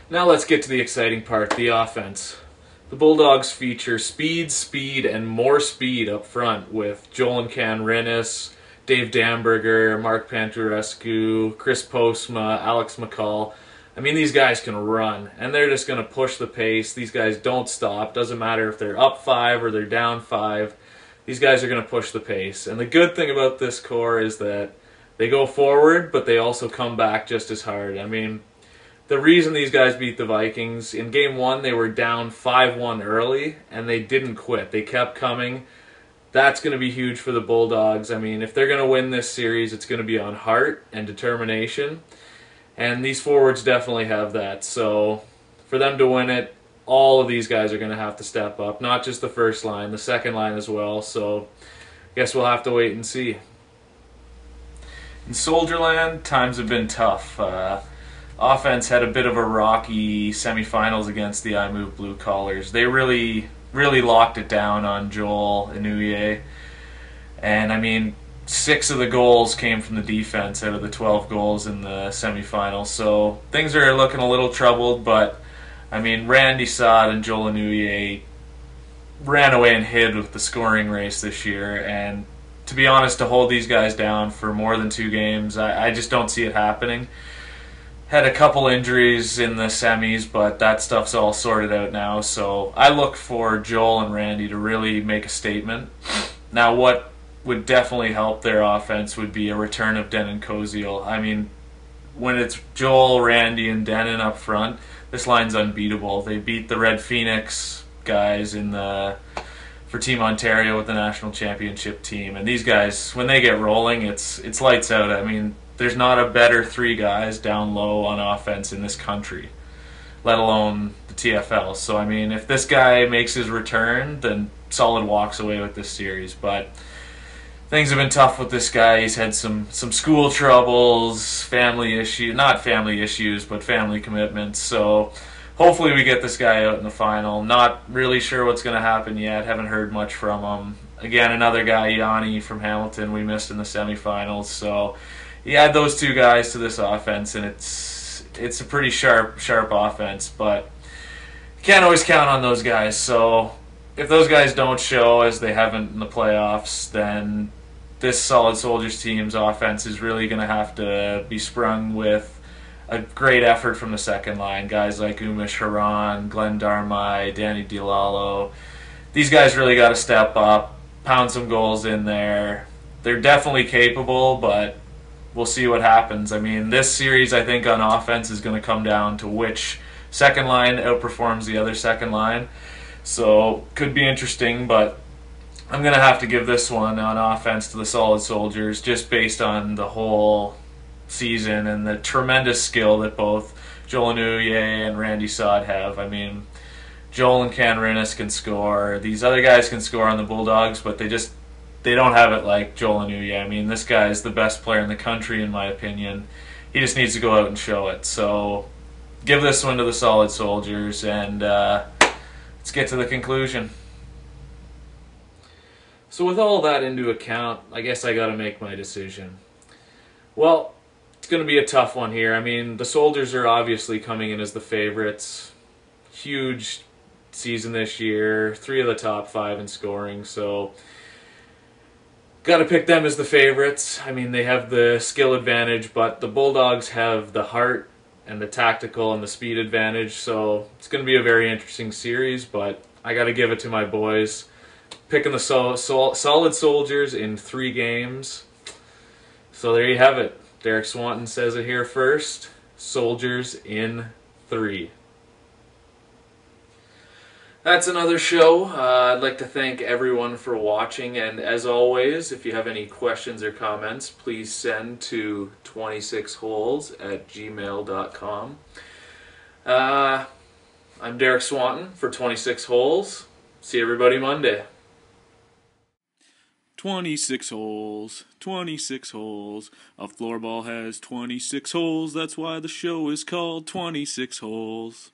Now let's get to the exciting part, the offense. The Bulldogs feature speed, and more speed up front with Joel Canrinis, Dave Damberger, Mark Panturescu, Chris Postma, Alex McCall. I mean, these guys can run, and they're just going to push the pace. These guys don't stop. Doesn't matter if they're up 5 or they're down 5. These guys are going to push the pace. And the good thing about this core is that they go forward, but they also come back just as hard. I mean, the reason these guys beat the Vikings, in game 1 they were down 5-1 early and they didn't quit. They kept coming. That's going to be huge for the Bulldogs. I mean, if they're going to win this series, it's going to be on heart and determination. And these forwards definitely have that. So for them to win it, all of these guys are going to have to step up. Not just the first line, the second line as well. So I guess we'll have to wait and see. In Soldierland, times have been tough. Offense had a bit of a rocky semifinals against the I Move Blue Collars. They really locked it down on Joel Inouye. And I mean, 6 of the goals came from the defense out of the 12 goals in the semifinals. So things are looking a little troubled, but I mean, Randy Saad and Joel Inouye ran away and hid with the scoring race this year. And to be honest, to hold these guys down for more than 2 games, I just don't see it happening. Had a couple injuries in the semis, but that stuff's all sorted out now. So I look for Joel and Randy to really make a statement. Now, what would definitely help their offense would be a return of Denon Koziel. I mean, when it's Joel, Randy, and Denon up front, this line's unbeatable. They beat the Red Phoenix guys for Team Ontario with the national championship team. And these guys, when they get rolling, it's lights out. I mean, there's not a better 3 guys down low on offense in this country, let alone the TFL. So, I mean, if this guy makes his return, then Solid walks away with this series. But things have been tough with this guy. He's had some school troubles, family issues, not family issues, but family commitments. So hopefully we get this guy out in the final. Not really sure what's going to happen yet. Haven't heard much from him. Again, another guy, Yanni from Hamilton, we missed in the semifinals. So you add those 2 guys to this offense, and it's a pretty sharp offense, but you can't always count on those guys. So if those guys don't show as they haven't in the playoffs, then this Solid Soldiers team's offense is really going to have to be sprung with a great effort from the second line. Guys like Umesh Haran, Glenn Darmai, Danny DiLallo. These guys really got to step up, pound some goals in there. They're definitely capable, but we'll see what happens. I mean, this series, I think, on offense is going to come down to which second line outperforms the other second line. So, could be interesting, but I'm going to have to give this one on offense to the Solid Soldiers just based on the whole season and the tremendous skill that both Joel Inouye and Randy Saad have. I mean, Joel and Canrinis can score. These other guys can score on the Bulldogs, but they don't have it like Joel Inouye. I mean, this guy is the best player in the country, in my opinion. He just needs to go out and show it. So give this one to the Solid Soldiers, and let's get to the conclusion. So with all that into account, I guess I got to make my decision. Well, it's going to be a tough one here. I mean, the Soldiers are obviously coming in as the favorites. Huge season this year. 3 of the top 5 in scoring, so got to pick them as the favorites. I mean, they have the skill advantage, but the Bulldogs have the heart and the tactical and the speed advantage. So it's going to be a very interesting series, but I got to give it to my boys. Picking the Solid Soldiers in 3 games. So there you have it. Derek Swanton says it here first. Soldiers in 3. That's another show. I'd like to thank everyone for watching, and as always, if you have any questions or comments, please send to 26holes@gmail.com. I'm Derek Swanton for 26 Holes. See everybody Monday. 26 holes, 26 holes. A floorball has 26 holes. That's why the show is called 26 Holes.